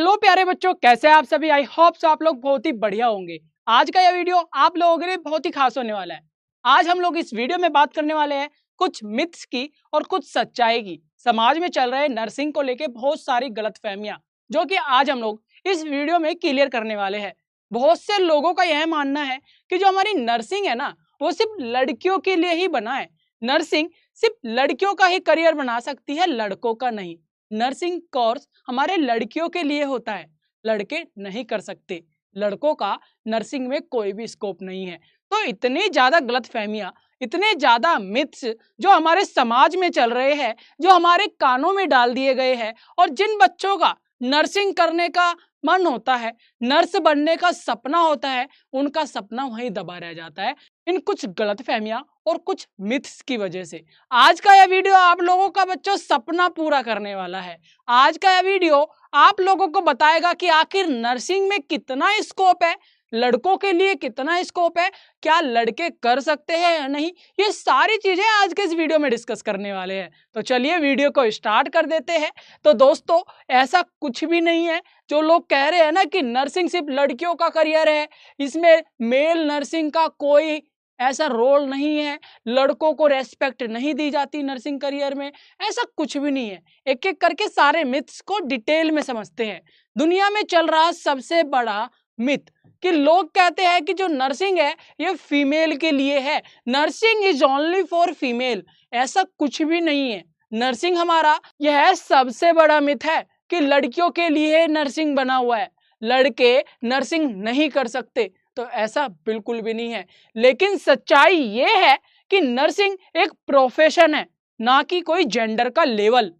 Hello प्यारे बच्चों, कैसे हैं आप सभी। आई होप सो आप लोग बहुत ही बढ़िया होंगे। आज का यह वीडियो आप लोगों के लिए बहुत ही खास होने वाला है। आज हम लोग इस वीडियो में बात करने वाले हैं कुछ मिथ्स की और कुछ सच्चाई की। समाज में चल रहे नर्सिंग को लेके बहुत सारी गलतफहमियां जो कि आज हम लोग इस वीडियो में क्लियर करने वाले हैं। बहुत से लोगों का यह मानना है कि जो हमारी नर्सिंग है ना, वो सिर्फ लड़कियों के लिए ही बना है। नर्सिंग सिर्फ लड़कियों का ही करियर बना सकती है, लड़कों का नहीं। नर्सिंग कोर्स हमारे लड़कियों के लिए होता है, लड़के नहीं कर सकते। लड़कों का नर्सिंग में कोई भी स्कोप नहीं है। तो इतनी ज्यादा गलतफहमियां, इतने ज्यादा मिथ्स जो हमारे समाज में चल रहे हैं, जो हमारे कानों में डाल दिए गए हैं, और जिन बच्चों का नर्सिंग करने का मन होता है, नर्स बनने का सपना होता है, उनका सपना वहीं दबा रह जाता है इन कुछ गलतफहमियां और कुछ मिथ्स की वजह से। आज का यह वीडियो आप लोगों का बच्चों सपना पूरा करने वाला है। आज का यह वीडियो आप लोगों को बताएगा कि आखिर नर्सिंग में कितना स्कोप है, लड़कों के लिए कितना स्कोप है, क्या लड़के कर सकते हैं या नहीं। ये सारी चीजें आज के इस वीडियो में डिस्कस करने वाले हैं। तो चलिए वीडियो को स्टार्ट कर देते हैं। तो दोस्तों, ऐसा कुछ भी नहीं है जो लोग कह रहे हैं ना कि नर्सिंग सिर्फ लड़कियों का करियर है, इसमें मेल नर्सिंग का कोई ऐसा रोल नहीं है, लड़कों को रेस्पेक्ट नहीं दी जाती नर्सिंग करियर में। ऐसा कुछ भी नहीं है। एक एक करके सारे मिथ्स को डिटेल में समझते हैं। दुनिया में चल रहा सबसे बड़ा मिथ कि लोग कहते हैं कि जो नर्सिंग है ये फीमेल के लिए है, nursing is only for female. ऐसा कुछ भी नहीं है। नर्सिंग हमारा यह सबसे बड़ा मिथ है कि लड़कियों के लिए नर्सिंग बना हुआ है, लड़के नर्सिंग नहीं कर सकते। तो ऐसा बिल्कुल भी नहीं है। लेकिन सच्चाई ये है कि नर्सिंग एक प्रोफेशन है, ना कि कोई जेंडर का लेवल।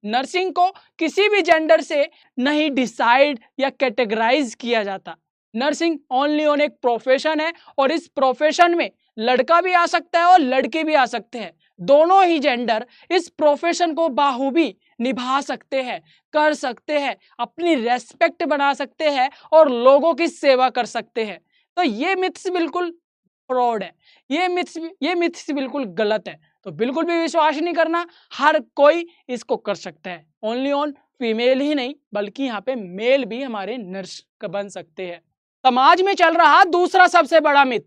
नर्सिंग को किसी भी जेंडर से नहीं डिसाइड या कैटेगराइज किया जाता। नर्सिंग ओनली ऑन एक प्रोफेशन है, और इस प्रोफेशन में लड़का भी आ सकता है और लड़के भी आ सकते हैं। दोनों ही जेंडर इस प्रोफेशन को बाखूबी निभा सकते हैं, कर सकते हैं, अपनी रेस्पेक्ट बना सकते हैं और लोगों की सेवा कर सकते हैं। तो ये मिथ्स बिल्कुल फ्रॉड है, ये मिथ्स बिल्कुल गलत है। तो बिल्कुल भी विश्वास नहीं करना। हर कोई इसको कर सकता है। ओनली ऑन फीमेल ही नहीं, बल्कि यहाँ पे मेल भी हमारे नर्स बन सकते हैं। समाज में चल रहा दूसरा सबसे बड़ा मिथ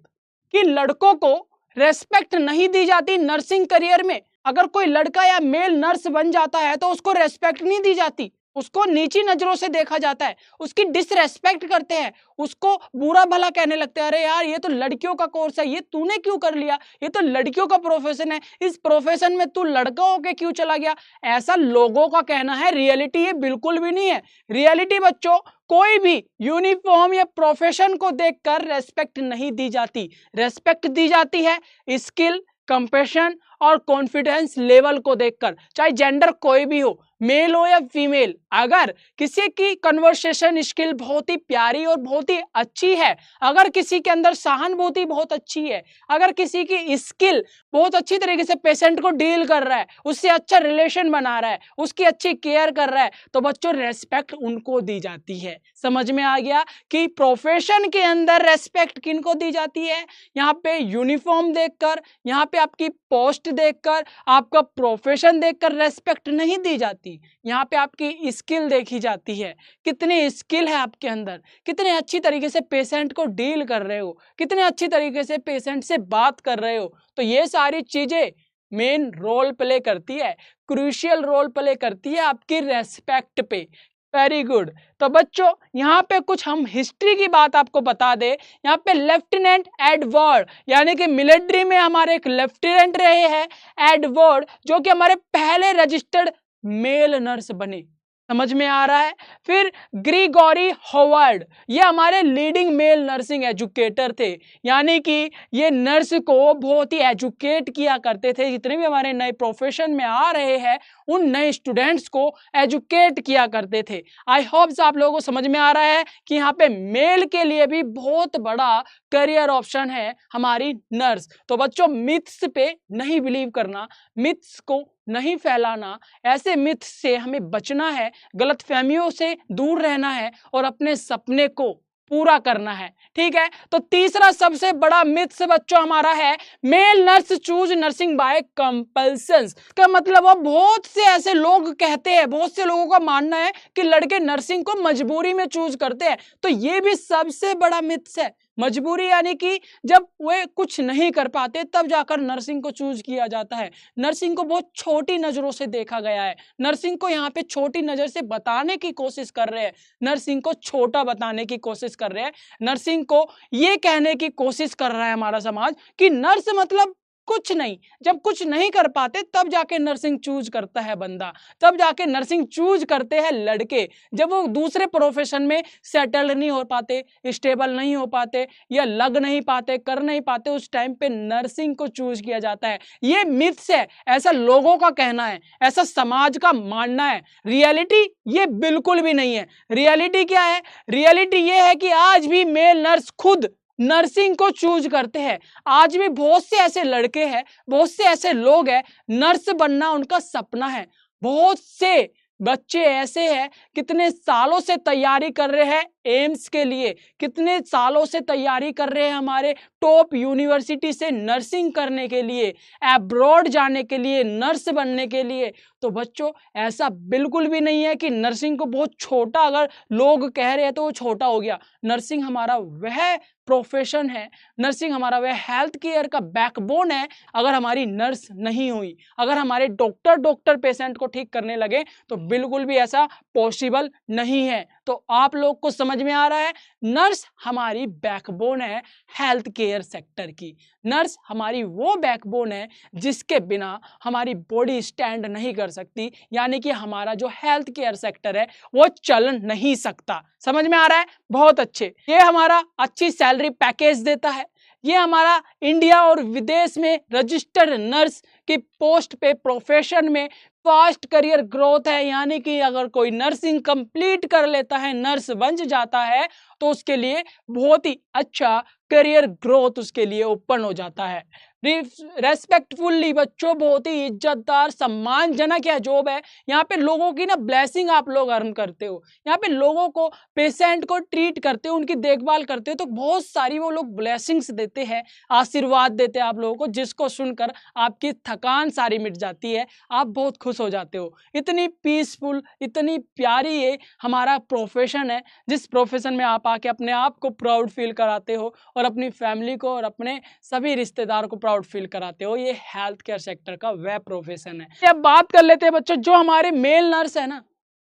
कि लड़कों को रेस्पेक्ट नहीं दी जाती नर्सिंग करियर में। अगर कोई लड़का या मेल नर्स बन जाता है तो उसको रेस्पेक्ट नहीं दी जाती, उसको नीची नजरों से देखा जाता है, उसकी डिसरेस्पेक्ट करते हैं, उसको बुरा भला कहने लगते हैं। अरे यार, ये तो लड़कियों का कोर्स है, ये तूने क्यों कर लिया, ये तो लड़कियों का प्रोफेशन है, इस प्रोफेशन में तू लड़का होके क्यों चला गया। ऐसा लोगों का कहना है, रियलिटी ये बिल्कुल भी नहीं है। रियलिटी बच्चों, कोई भी यूनिफॉर्म या प्रोफेशन को देखकर रेस्पेक्ट नहीं दी जाती। रेस्पेक्ट दी जाती है स्किल, कंपैशन और कॉन्फिडेंस लेवल को देखकर, चाहे जेंडर कोई भी हो, मेल हो या फीमेल। अगर किसी की कन्वर्सेशन स्किल बहुत ही प्यारी और बहुत ही अच्छी है, अगर किसी के अंदर सहानुभूति बहुत अच्छी है, अगर किसी की स्किल बहुत अच्छी तरीके से पेशेंट को डील कर रहा है, उससे अच्छा रिलेशन बना रहा है, उसकी अच्छी केयर कर रहा है, तो बच्चों रेस्पेक्ट उनको दी जाती है। समझ में आ गया कि प्रोफेशन के अंदर रेस्पेक्ट किनको दी जाती है। यहाँ पे यूनिफॉर्म देखकर, यहाँ पे आपकी पोस्ट देखकर, आपका प्रोफेशन देखकर रेस्पेक्ट नहीं दी जाती। यहाँ पे आपकी स्किल देखी जाती है, कितनी स्किल है आपके अंदर, कितने अच्छी तरीके से पेशेंट को डील कर रहे हो, कितने अच्छी तरीके से पेशेंट से बात कर रहे हो। तो ये सारी चीजें मेन रोल प्ले करती है, क्रूशियल रोल प्ले करती है आपकी रेस्पेक्ट पे। Very good. तो बच्चों, यहाँ पे कुछ हम हिस्ट्री की बात आपको बता दे। यहाँ पे लेफ्टिनेंट एडवर्ड, यानी कि मिलिट्री में हमारे एक लेफ्टिनेंट रहे हैं एडवर्ड, जो कि हमारे पहले रजिस्टर्ड मेल नर्स बने। समझ में आ रहा है। फिर ग्रीगोरी होवर्ड, ये हमारे लीडिंग मेल नर्सिंग एजुकेटर थे, यानी कि ये नर्स को बहुत ही एजुकेट किया करते थे। जितने भी हमारे नए प्रोफेशन में आ रहे हैं, उन नए स्टूडेंट्स को एजुकेट किया करते थे। आई होप आप लोगों को समझ में आ रहा है कि यहाँ पे मेल के लिए भी बहुत बड़ा करियर ऑप्शन है हमारी नर्स। तो बच्चों, मिथ्स पे नहीं बिलीव करना, मिथ्स को नहीं फैलाना, ऐसे मिथ से हमें बचना है, गलतफहमियों से दूर रहना है और अपने सपने को पूरा करना है। ठीक है, तो तीसरा सबसे बड़ा मिथ्स बच्चों हमारा है male nurse choose nursing by compulsion. का मतलब अब बहुत से ऐसे लोग कहते हैं, बहुत से लोगों का मानना है कि लड़के नर्सिंग को मजबूरी में चूज करते हैं। तो ये भी सबसे बड़ा मिथ्स है। मजबूरी यानी कि जब वे कुछ नहीं कर पाते तब जाकर नर्सिंग को चूज किया जाता है। नर्सिंग को बहुत छोटी नजरों से देखा गया है। नर्सिंग को यहाँ पे छोटी नजर से बताने की कोशिश कर रहे हैं, नर्सिंग को छोटा बताने की कोशिश कर रहे हैं। नर्सिंग को ये कहने की कोशिश कर रहा है हमारा समाज कि नर्स मतलब कुछ नहीं। जब कुछ नहीं कर पाते तब जाके नर्सिंग चूज करता है बंदा, तब जाके नर्सिंग चूज करते हैं लड़के। जब वो दूसरे प्रोफेशन में सेटल नहीं हो पाते, स्टेबल नहीं हो पाते या लग नहीं पाते, कर नहीं पाते, उस टाइम पे नर्सिंग को चूज किया जाता है। ये मिथ्स है, ऐसा लोगों का कहना है, ऐसा समाज का मानना है। रियलिटी ये बिल्कुल भी नहीं है। रियलिटी क्या है? रियलिटी ये है कि आज भी मेल नर्स खुद नर्सिंग को चूज करते हैं। आज भी बहुत से ऐसे लड़के हैं, बहुत से ऐसे लोग हैं, नर्स बनना उनका सपना है। बहुत से बच्चे ऐसे हैं, कितने सालों से तैयारी कर रहे हैं एम्स के लिए, कितने सालों से तैयारी कर रहे हैं हमारे टॉप यूनिवर्सिटी से नर्सिंग करने के लिए, अब्रॉड जाने के लिए, नर्स बनने के लिए। तो बच्चों ऐसा बिल्कुल भी नहीं है कि नर्सिंग को बहुत छोटा अगर लोग कह रहे हैं तो वो छोटा हो गया। नर्सिंग हमारा वह प्रोफेशन है, नर्सिंग हमारा वह हेल्थ केयर का बैकबोन है। अगर हमारी नर्स नहीं हुई, अगर हमारे डॉक्टर पेशेंट को ठीक करने लगे तो बिल्कुल भी ऐसा पॉसिबल नहीं है। तो आप लोग को समझ में आ रहा है, नर्स हमारी बैकबोन है हेल्थ केयर सेक्टर की। नर्स हमारी वो बैकबोन है जिसके बिना हमारी बॉडी स्टैंड नहीं कर सकती, यानी कि हमारा जो हेल्थ केयर सेक्टर है वो चल नहीं सकता। समझ में आ रहा है? बहुत अच्छे। ये हमारा अच्छी सैलरी पैकेज देता है, ये हमारा इंडिया और विदेश में रजिस्टर्ड नर्स की पोस्ट पे प्रोफेशन में फास्ट करियर ग्रोथ है। यानी कि अगर कोई नर्सिंग कंप्लीट कर लेता है, नर्स बन जाता है, तो उसके लिए बहुत ही अच्छा करियर ग्रोथ उसके लिए ओपन हो जाता है। रेस्पेक्टफुली बच्चों, बहुत ही इज्जतदार सम्मानजनक यह जॉब है। यहाँ पे लोगों की ना ब्लेसिंग आप लोग अर्न करते हो, यहाँ पे लोगों को, पेशेंट को ट्रीट करते हो, उनकी देखभाल करते हो, तो बहुत सारी वो लोग ब्लेसिंग्स देते हैं, आशीर्वाद देते हैं आप लोगों को, जिसको सुनकर आपकी थकान सारी मिट जाती है, आप बहुत खुश हो जाते हो। इतनी पीसफुल, इतनी प्यारी ये हमारा प्रोफेशन है, जिस प्रोफेशन में आप आके अपने आप को प्राउड फील कराते हो और अपनी फैमिली को और अपने सभी रिश्तेदार को प्राउड फील कराते हो। ये हेल्थ केयर सेक्टर का वह प्रोफेशन है। अब बात कर लेते हैं बच्चों, जो हमारे मेल नर्स है ना,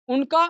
उनका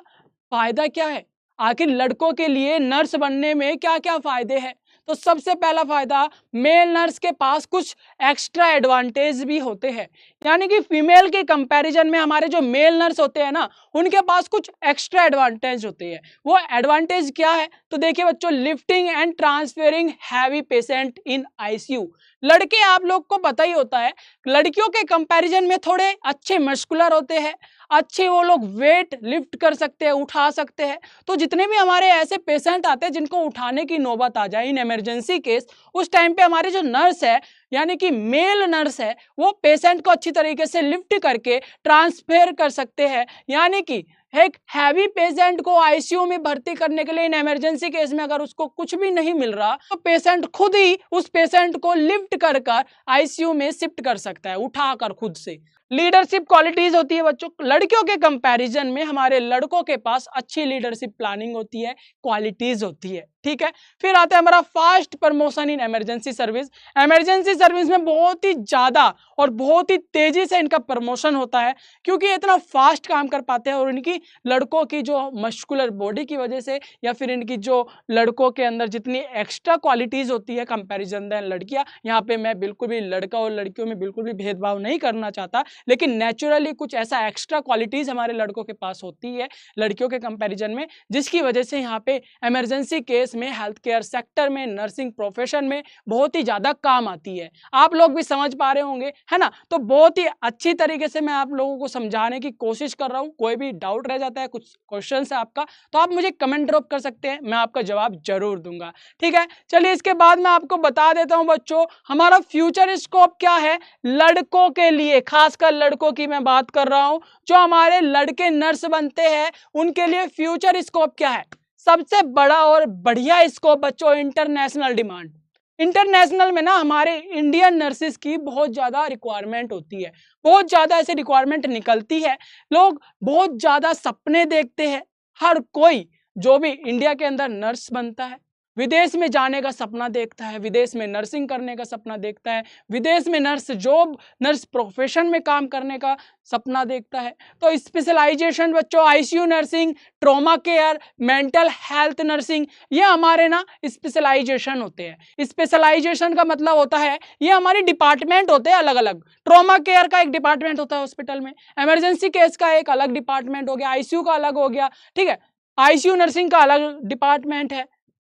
फायदा क्या है? आखिर लड़कों के लिए नर्स बनने में क्या क्या फायदे हैं? तो सबसे पहला फायदा, मेल नर्स के पास कुछ एक्स्ट्रा एडवांटेज भी होते हैं। यानी कि फीमेल के कंपैरिजन में हमारे जो मेल नर्स होते हैं ना, उनके पास कुछ एक्स्ट्रा एडवांटेज होते हैं। वो एडवांटेज क्या है? तो देखिए बच्चों, lifting and transferring heavy patient in ICU. लड़के आप लोग को पता ही होता है, लड़कियों के कंपैरिजन में थोड़े अच्छे मस्कुलर होते हैं, अच्छे वो लोग वेट लिफ्ट कर सकते हैं, उठा सकते हैं। तो जितने भी हमारे ऐसे पेशेंट आते हैं जिनको उठाने की नौबत आ जाए इन इमरजेंसी केस, उस टाइम पे हमारे जो नर्स है, यानी कि मेल नर्स है, वो पेशेंट को अच्छी तरीके से लिफ्ट करके ट्रांसफर कर सकते हैं। यानी कि एक हैवी पेशेंट को आईसीयू में भर्ती करने के लिए इन इमरजेंसी केस में अगर उसको कुछ भी नहीं मिल रहा, तो पेशेंट खुद ही उस पेशेंट को लिफ्ट कर आईसीयू में शिफ्ट कर सकता है, उठाकर खुद से। लीडरशिप क्वालिटीज होती है बच्चों, लड़कियों के कंपैरिजन में हमारे लड़कों के पास अच्छी लीडरशिप प्लानिंग होती है, क्वालिटीज होती है। ठीक है, फिर आता है हमारा fast promotion in emergency service. Emergency service में बहुत ही ज्यादा और बहुत ही तेजी से इनका प्रमोशन होता है, क्योंकि इतना फास्ट काम कर पाते हैं और इनकी लड़कों की जो मस्कुलर बॉडी की वजह से, या फिर इनकी जो लड़कों के अंदर जितनी एक्स्ट्रा क्वालिटीज होती है कंपैरिजन देन लड़कियां। यहाँ पे मैं बिल्कुल भी लड़का और लड़कियों में बिल्कुल भी भेदभाव नहीं करना चाहता, लेकिन नेचुरली कुछ ऐसा एक्स्ट्रा क्वालिटीज हमारे लड़कों के पास होती है लड़कियों के कंपैरिजन में, जिसकी वजह से यहाँ पे इमरजेंसी केस में, हेल्थ केयर सेक्टर में, नर्सिंग प्रोफेशन में बहुत ही ज्यादा काम आती है। आप लोग भी समझ पा रहे होंगे, है ना? तो बहुत ही अच्छी तरीके से मैं आप लोगों को समझाने की कोशिश कर रहा हूँ। कोई भी डाउट रह जाता है, कुछ क्वेश्चन है आपका, तो आप मुझे कमेंट ड्रॉप कर सकते हैं, मैं आपका जवाब जरूर दूंगा। ठीक है, चलिए इसके बाद मैं आपको बता देता हूं बच्चों, हमारा फ्यूचर स्कोप क्या है लड़कों के लिए, खासकर लड़कों की मैं बात कर रहा हूं। जो हमारे लड़के नर्स बनते हैं उनके लिए फ्यूचर स्कोप क्या है? सबसे बड़ा और बढ़िया स्कोप बच्चों इंटरनेशनल डिमांड। इंटरनेशनल में ना हमारे इंडियन नर्सिस की बहुत ज़्यादा रिक्वायरमेंट होती है, बहुत ज़्यादा ऐसे रिक्वायरमेंट निकलती है, लोग बहुत ज़्यादा सपने देखते हैं। हर कोई जो भी इंडिया के अंदर नर्स बनता है विदेश में जाने का सपना देखता है, विदेश में नर्सिंग करने का सपना देखता है, विदेश में नर्स जॉब नर्स प्रोफेशन में काम करने का सपना देखता है। तो स्पेशलाइजेशन बच्चों ICU nursing, trauma care, mental health nursing, ये हमारे ना स्पेशलाइजेशन होते हैं। स्पेशलाइजेशन का मतलब होता है ये हमारी डिपार्टमेंट होते हैं अलग अलग। ट्रॉमा केयर का एक डिपार्टमेंट होता है हॉस्पिटल में, इमरजेंसी केस का एक अलग डिपार्टमेंट हो गया, आईसीयू का अलग हो गया, ठीक है। आईसीयू नर्सिंग का अलग डिपार्टमेंट है,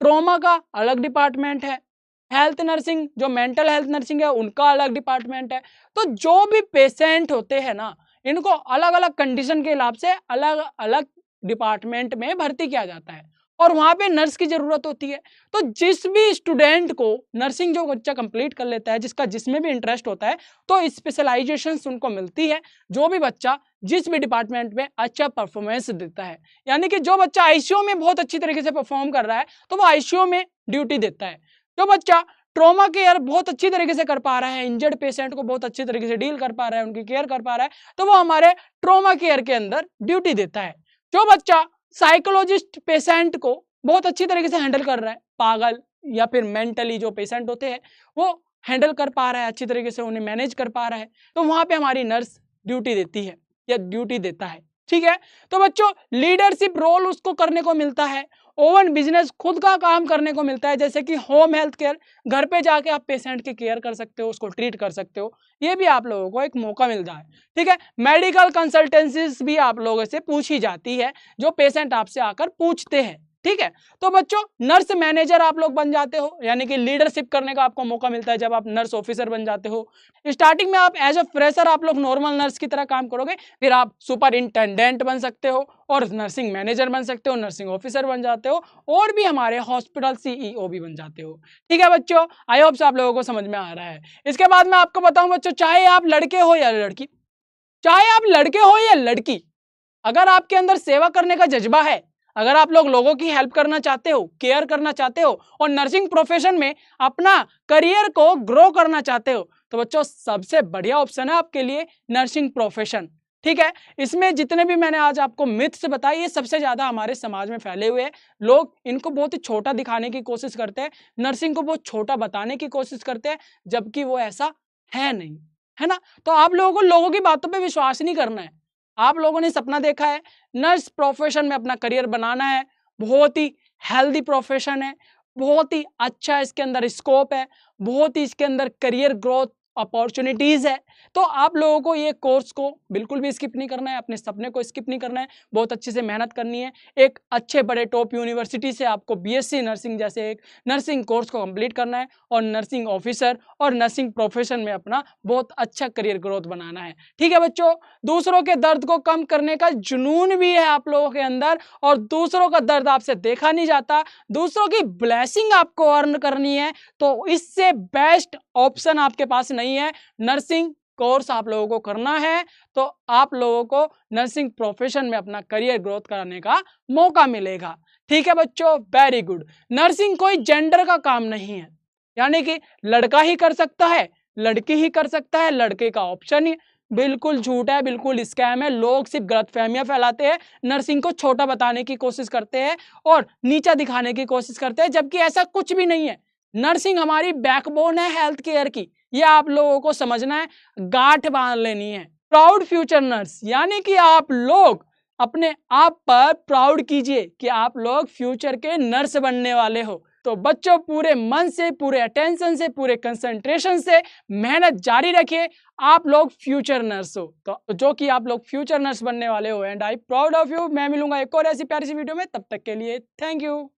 ट्रॉमा का अलग डिपार्टमेंट है, हेल्थ नर्सिंग जो मेंटल हेल्थ नर्सिंग है उनका अलग डिपार्टमेंट है। तो जो भी पेशेंट होते हैं ना इनको अलग अलग कंडीशन के हिसाब से अलग अलग डिपार्टमेंट में भर्ती किया जाता है और वहां पे नर्स की जरूरत होती है। तो जिस भी स्टूडेंट को नर्सिंग जो बच्चा कंप्लीट कर लेता है, जिसका जिसमें भी इंटरेस्ट होता है, तो स्पेशलाइजेशन उनको मिलती है। जो भी बच्चा जिस भी डिपार्टमेंट में अच्छा परफॉर्मेंस देता है, यानी कि जो बच्चा आईसीयू में बहुत अच्छी तरीके से परफॉर्म कर रहा है तो वो आईसीयू में ड्यूटी देता है। जो बच्चा ट्रॉमा केयर बहुत अच्छी तरीके से कर पा रहा है, इंजर्ड पेशेंट को बहुत अच्छी तरीके से डील कर पा रहा है, उनकी केयर कर पा रहा है, तो वो हमारे ट्रॉमा केयर के अंदर ड्यूटी देता है। जो बच्चा साइकोलॉजिस्ट पेशेंट को बहुत अच्छी तरीके से हैंडल कर रहा है, पागल या फिर मेंटली जो पेशेंट होते हैं वो हैंडल कर पा रहा है, अच्छी तरीके से उन्हें मैनेज कर पा रहा है, तो वहां पे हमारी नर्स ड्यूटी देती है या ड्यूटी देता है, ठीक है। तो बच्चों लीडरशिप रोल उसको करने को मिलता है, ओवन बिजनेस खुद का काम करने को मिलता है, जैसे कि होम हेल्थ केयर, घर पे जाके आप पेशेंट की केयर कर सकते हो, उसको ट्रीट कर सकते हो, ये भी आप लोगों को एक मौका मिलता है, ठीक है। मेडिकल कंसल्टेंसीज भी आप लोगों से पूछी जाती है, जो पेशेंट आपसे आकर पूछते हैं, ठीक है। तो बच्चों नर्स मैनेजर आप लोग बन जाते हो, यानी कि लीडरशिप करने का आपको मौका मिलता है जब आप नर्स ऑफिसर बन जाते हो। स्टार्टिंग में आप एज अ फ्रेशर आप लोग नॉर्मल नर्स की तरह काम करोगे, फिर आप सुपरिंटेंडेंट बन सकते हो और नर्सिंग मैनेजर बन सकते हो, नर्सिंग ऑफिसर बन जाते हो और भी हमारे हॉस्पिटल सीईओ भी बन जाते हो, ठीक है बच्चों। आई होप आप लोगों को समझ में आ रहा है। इसके बाद मैं आपको बताऊं बच्चों, चाहे आप लड़के हो या लड़की, चाहे आप लड़के हो या लड़की, अगर आपके अंदर सेवा करने का जज्बा है, अगर आप लोग लोगों की हेल्प करना चाहते हो, केयर करना चाहते हो और नर्सिंग प्रोफेशन में अपना करियर को ग्रो करना चाहते हो, तो बच्चों सबसे बढ़िया ऑप्शन है आपके लिए नर्सिंग प्रोफेशन, ठीक है। इसमें जितने भी मैंने आज आपको मिथ्स बताए ये सबसे ज्यादा हमारे समाज में फैले हुए हैं। लोग इनको बहुत ही छोटा दिखाने की कोशिश करते हैं, नर्सिंग को बहुत छोटा बताने की कोशिश करते हैं, जबकि वो ऐसा है नहीं, है ना। तो आप लोगों को लोगों की बातों पर विश्वास नहीं करना है। आप लोगों ने सपना देखा है नर्स प्रोफेशन में अपना करियर बनाना है, बहुत ही हेल्दी प्रोफेशन है, बहुत ही अच्छा इसके अंदर स्कोप है, बहुत ही इसके अंदर करियर ग्रोथ अपॉर्चुनिटीज है। तो आप लोगों को ये कोर्स को बिल्कुल भी स्किप नहीं करना है, अपने सपने को स्किप नहीं करना है, बहुत अच्छे से मेहनत करनी है। एक अच्छे बड़े टॉप यूनिवर्सिटी से आपको बीएससी नर्सिंग जैसे एक नर्सिंग कोर्स को कंप्लीट करना है और नर्सिंग ऑफिसर और नर्सिंग प्रोफेशन में अपना बहुत अच्छा करियर ग्रोथ बनाना है, ठीक है बच्चों। दूसरों के दर्द को कम करने का जुनून भी है आप लोगों के अंदर और दूसरों का दर्द आपसे देखा नहीं जाता, दूसरों की ब्लेसिंग आपको अर्न करनी है, तो इससे बेस्ट ऑप्शन आपके पास नहीं है। नर्सिंग कोर्स आप लोगों को करना है तो आप लोगों को नर्सिंग प्रोफेशन में अपना करियर ग्रोथ करने का मौका मिलेगा, ठीक है बच्चों। Very good. नर्सिंग कोई जेंडर का काम नहीं है, यानी कि लड़का ही कर सकता है, लड़की ही कर सकता है, लड़के का ऑप्शन ही बिल्कुल झूठ है, बिल्कुल स्कैम है। लोग सिर्फ गलतफहमियां फैलाते हैं, नर्सिंग को छोटा बताने की कोशिश करते हैं और नीचा दिखाने की कोशिश करते हैं, जबकि ऐसा कुछ भी नहीं है। नर्सिंग हमारी बैकबोन है हेल्थ केयर की, ये आप लोगों को समझना है, गांठ बांध लेनी है। प्राउड फ्यूचर नर्स, यानी कि आप लोग अपने आप पर प्राउड कीजिए कि आप लोग फ्यूचर के नर्स बनने वाले हो। तो बच्चों पूरे मन से, पूरे अटेंशन से, पूरे कंसंट्रेशन से मेहनत जारी रखिए, आप लोग फ्यूचर नर्स हो, तो जो कि आप लोग फ्यूचर नर्स बनने वाले हो। And I proud of you. मैं मिलूंगा एक और ऐसी प्यारी सी वीडियो में, तब तक के लिए थैंक यू।